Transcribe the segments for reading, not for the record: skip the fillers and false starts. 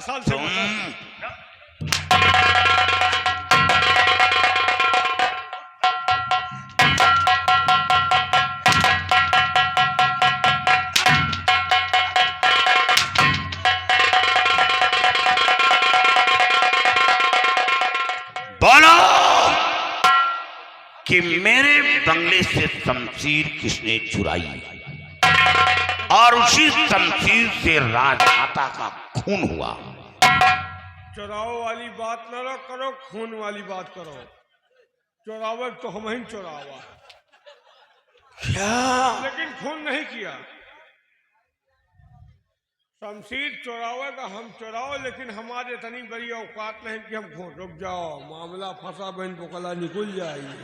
साल से बोलो कि मेरे बंगले से शमशीर किसने चुराई और उसी शमशीर से राजमाता का खून हुआ। चुराव वाली बात न करो, खून वाली बात करो। चुरावे तो हम ही चुरावा, क्या? लेकिन खून नहीं किया। शमशीर चुरावेगा, हम चुराओ, लेकिन हमारे इतनी बड़ी औकात नहीं कि हम खून। रुक जाओ, मामला फंसा बहन बोकला निकल जाएगी,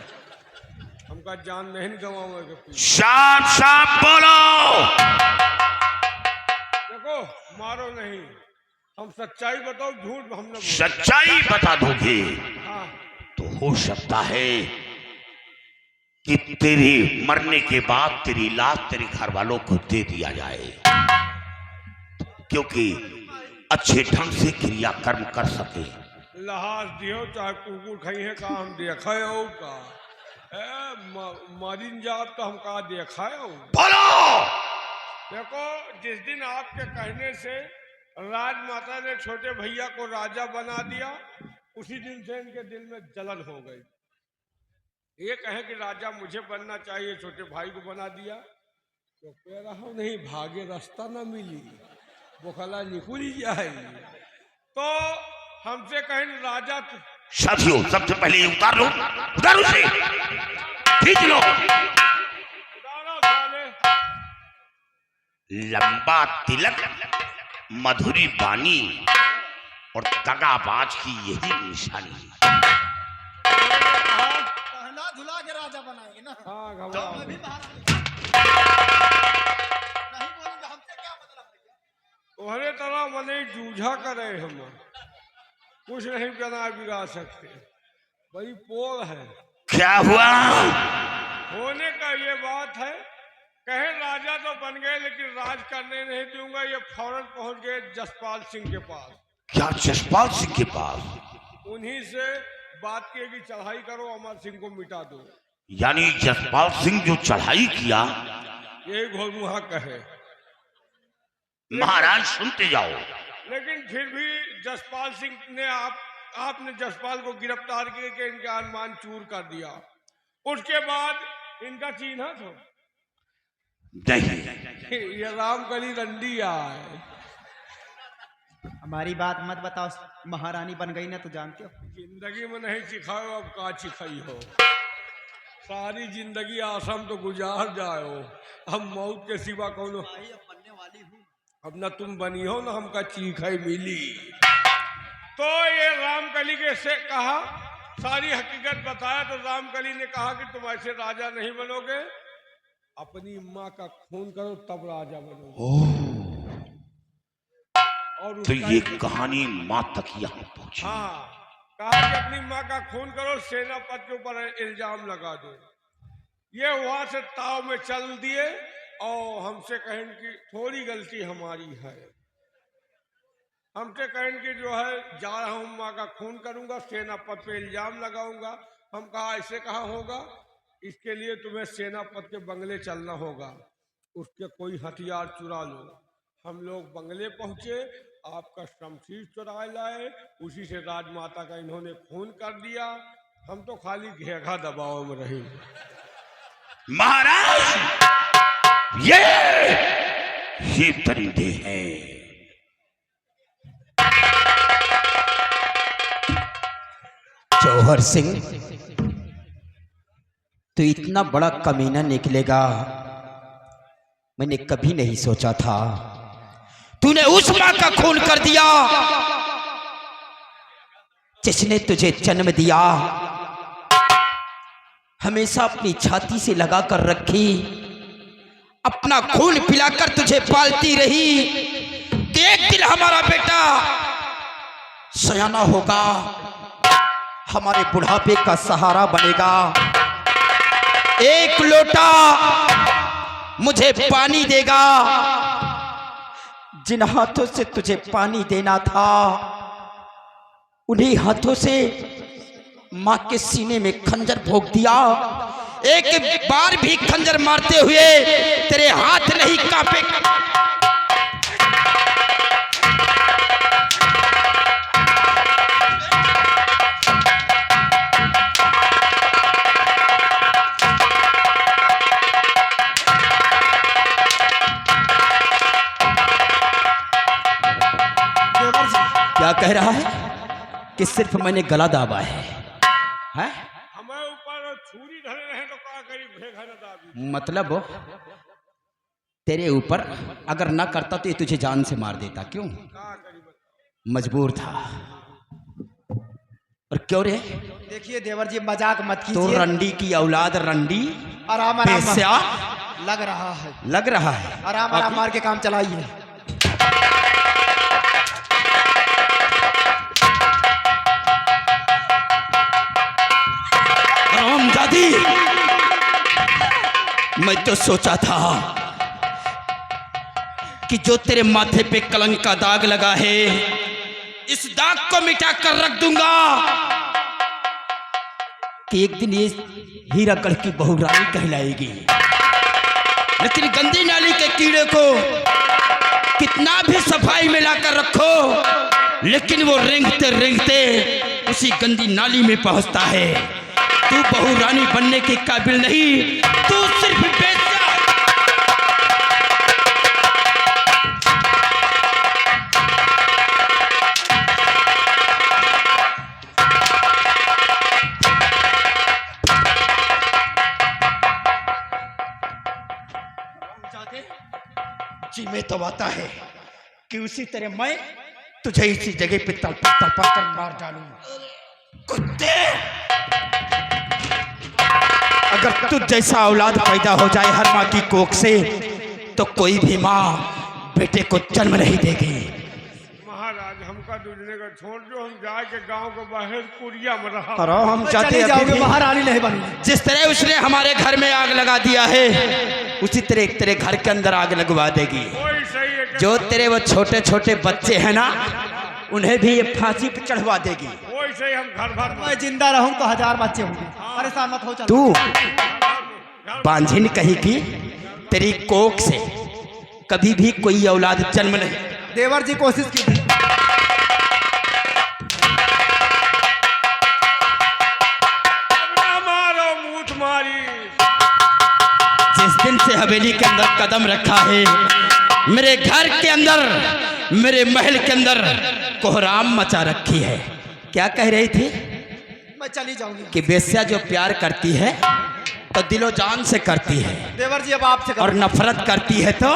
हमका जान नहीं गंवावे। साफ साफ बोलो। देखो, मारो नहीं, हम सच्चाई बताओ, झूठ हम न। सच्चाई बता दोगे हाँ, तो हो सकता है कि तेरे मरने के बाद तेरी लाश तेरे घर वालों को दे दिया जाए, क्योंकि अच्छे ढंग से क्रियाकर्म कर सके। लहाज दियो चाहे कुकुर खाई है, का हम देखा हो का मारिन जात तो हम कहा देखा हो। बोलो। देखो, जिस दिन आपके कहने से राजमाता ने छोटे भैया को राजा बना दिया, उसी दिन से इनके दिल में जलन हो गई। ये कहे कि राजा मुझे बनना चाहिए, छोटे भाई को बना दिया तो कह रहा नहीं, भागे रास्ता ना मिली, बोखला निकुल जाएगी। तो हमसे कहें राजा साथियों, सबसे पहले ये उतार लो, उतारो उसे, खींच लो। लंबा तिलक, मधुरी बानी और दगाबाज की यही निशानी है। पहला झुला के राजा बनाएंगे ना। हाँ, नहीं बोलेंगे, हमसे क्या मतलब भैया। तुम्हारे तरह मने जूझा करे, हम कुछ नहीं बना बिगा सकते, बड़ी पोल है। क्या हुआ? होने का ये बात है, कहे राजा तो बन गए लेकिन राज करने नहीं दूंगा। ये फौरन पहुंच गए जसपाल सिंह के पास। क्या जसपाल सिंह के पास? उन्हीं से बात की कि चढ़ाई करो, अमर सिंह को मिटा दो। यानी जसपाल सिंह जो चढ़ाई किया, यही घोरमुहा कहे। महाराज सुनते जाओ। लेकिन फिर भी जसपाल सिंह ने आपने जसपाल को गिरफ्तार करके इनका अनुमान चूर कर दिया। उसके बाद इनका चिन्ह था नहीं, ये रामकली रंडिया है। हमारी बात मत बताओ, महारानी बन गई ना तो जानते हो। जिंदगी में नहीं सिखाओ, अब का सिखाई हो। सारी जिंदगी आसम तो गुजार जाओ, हम मौत के सिवा कौन बनने वाली हूँ। अब न तुम बनी हो ना हमका चीखाई मिली। तो ये रामकली के से कहा, सारी हकीकत बताया तो रामकली ने कहा कि तुम ऐसे राजा नहीं बनोगे, अपनी माँ का खून करो तब राजा बनोगे। और तो ये कहानी माँ तक यहाँ पहुंची। हाँ, कहा कि अपनी माँ का खून करो, सेनापति के ऊपर इल्जाम लगा दो। ये वहां से ताव में चल दिए और हमसे कहें कि थोड़ी गलती हमारी है। हमसे कहें कि जो है जा रहा हूँ, माँ का खून करूंगा, सेनापति पे इल्जाम लगाऊंगा। हम कहा ऐसे कहाँ होगा, इसके लिए तुम्हें सेनापति के बंगले चलना होगा, उसके कोई हथियार चुरा लो। हम लोग बंगले पहुंचे, आपका शमशीर चुरा लाए, उसी से राजमाता का इन्होंने खून कर दिया। हम तो खाली घेघा दबाव में रहे। महाराज, ये परिंदे हैं। जौहर सिंह, तो इतना बड़ा कमीना निकलेगा मैंने कभी नहीं सोचा था। तूने उस मां का खून कर दिया जिसने तुझे जन्म दिया, हमेशा अपनी छाती से लगा कर रखी, अपना खून पिलाकर तुझे पालती रही। एक दिन हमारा बेटा सयाना होगा, हमारे बुढ़ापे का सहारा बनेगा। एक लोटा मुझे पानी देगा, जिन हाथों से तुझे पानी देना था उन्हीं हाथों से मां के सीने में खंजर भोंक दिया। एक बार भी खंजर मारते हुए तेरे हाथ नहीं कांपे। देवर जी क्या कह रहा है कि सिर्फ मैंने गला दाबा है? हमें ऊपर छुरी धरे रहे तो का करी भेगा न दाबी। मतलब तेरे ऊपर अगर ना करता तो ये तुझे जान से मार देता। क्यों? का करी बता। मजबूर था। और क्यों रे? देखिए देवर जी मजाक मत तो कीजिए। रंडी की औलाद रंडी आराम आराम बेस्या लग रहा है। लग रहा है। आराम आराम मार के काम चलाइए। हरामजादी, मैं तो सोचा था कि जो तेरे माथे पे कलंक का दाग लगा है इस दाग को मिटा कर रख दूंगा कि एक दिन ये हीरागढ़ की बहू रानी कहलाएगी। लेकिन गंदी नाली के कीड़े को कितना भी सफाई में लाकर रखो लेकिन वो रेंगते रेंगते उसी गंदी नाली में पहुंचता है। तू बहू रानी बनने के काबिल नहीं, तू सिर्फ बेस्या। जी में तो आता है कि उसी तरह मैं तुझे इसी जगह पे तड़पा तड़पा कर मार डालूं। कुत्ते, अगर तुझ जैसा औलाद पैदा हो जाए हर माँ की कोख से तो कोई भी माँ बेटे को जन्म नहीं देगी। महाराज हमका दूसरे का छोड़ दो, हम जाके गांव को बाहर कुरिया में रहा। और हम चाहते चले हैं जाओगे अभी भी महारानी नहीं बनी। जिस तरह उसने हमारे घर में आग लगा दिया है उसी तरह तेरे घर के अंदर आग लगवा देगी। कोई सही है कि जो तेरे वो छोटे छोटे बच्चे हैं ना उन्हें भी ये फांसी पे चढ़वा देगी। कोई सही हम घर भर में मैं जिंदा रहूं तो 1000 बच्चे होंगे। परेशान मत हो। चलो तू बांझिन कही की तेरी कोख से कभी भी कोई औलाद जन्म नहीं। देवर जी कोशिश कीजिए। अब ना मारो मूठ मारी। जिस दिन से हवेली के अंदर कदम रखा है मेरे घर के अंदर मेरे महल के अंदर कोहराम मचा रखी है। क्या कह रही थी मैं चली जाऊंगी। कि बेस्या जो प्यार करती है तो दिलो जान से करती है देवर जी अब आपसे और नफरत करती है तो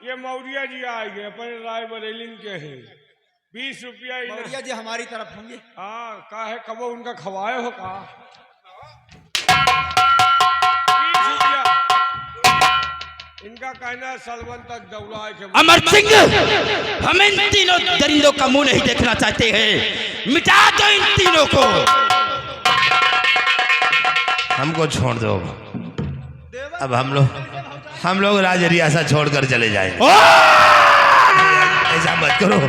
ये मौर्या जी आएंगे अपने रायबरेली के हैं। 20 रुपया मौर्या जी हमारी तरफ होंगे। हाँ का है कबो उनका खवाए हो का 20 रुपया इनका कहना है सलवन तक दौड़ाए के। अमर सिंह, हम इन तीनों दरिंदों का मुंह नहीं देखना चाहते हैं। मिटा दो इन तीनों को। हमको छोड़ दो। देवर अब हम लोग राज रियासत छोड़कर चले जाएंगे। ऐसा मत करो।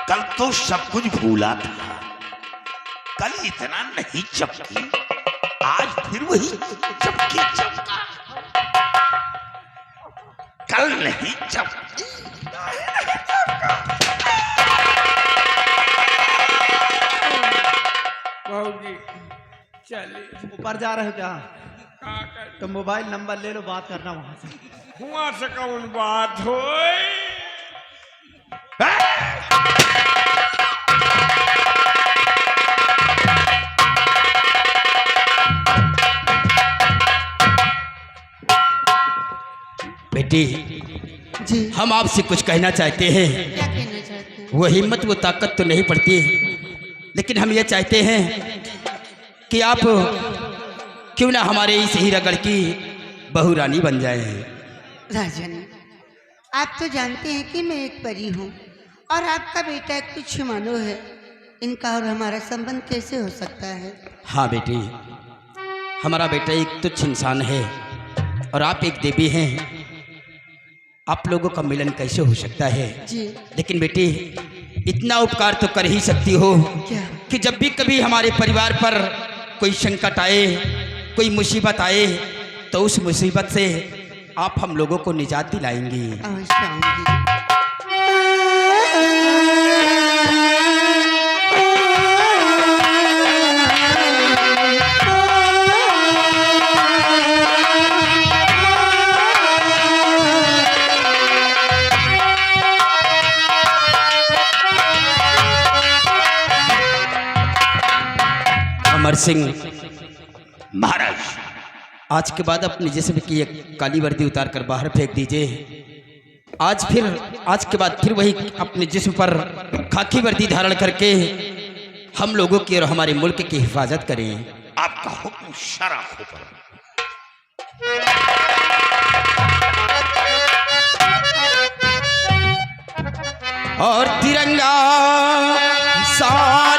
कल तो सब कुछ भूला था, कल इतना नहीं चमकी, आज फिर वही चमकी चमका। कल नहीं चमकी, बहू जी चलिए ऊपर जा रहे हो क्या? का कर तो मोबाइल नंबर ले लो, बात करना वहां से। हुआ से कौन बात होई। बेटी जी हम आपसे कुछ कहना चाहते हैं। क्या कहना चाहते हैं? वो हिम्मत वो ताकत तो नहीं पड़ती लेकिन हम ये चाहते हैं कि आप क्यों ना हमारे इस हीरागढ़ की बहू रानी बन जाए। राजन आप तो जानते हैं कि मैं एक परी हूँ और आपका बेटा एक तुच्छ मानव है। इनका और हमारा संबंध कैसे हो सकता है? हाँ बेटी, हमारा बेटा एक तुच्छ इंसान है और आप एक देवी हैं। आप लोगों का मिलन कैसे हो सकता है? जी। लेकिन बेटी, इतना उपकार तो कर ही सकती हो क्या? कि जब भी कभी हमारे परिवार पर कोई संकट आए, कोई मुसीबत आए, तो उस मुसीबत से आप हम लोगों को निजात दिलाएंगी। अवश्य आऊंगी। अमर सिंह, महाराज, आज के बाद अपने जिस्म की एक काली वर्दी उतार कर बाहर फेंक दीजिए। आज के बाद फिर वही अपने जिस्म पर खाकी वर्दी धारण करके हम लोगों की और हमारे मुल्क की हिफाजत करें। आपका हुक्म शरा हुक्म। और तिरंगा साल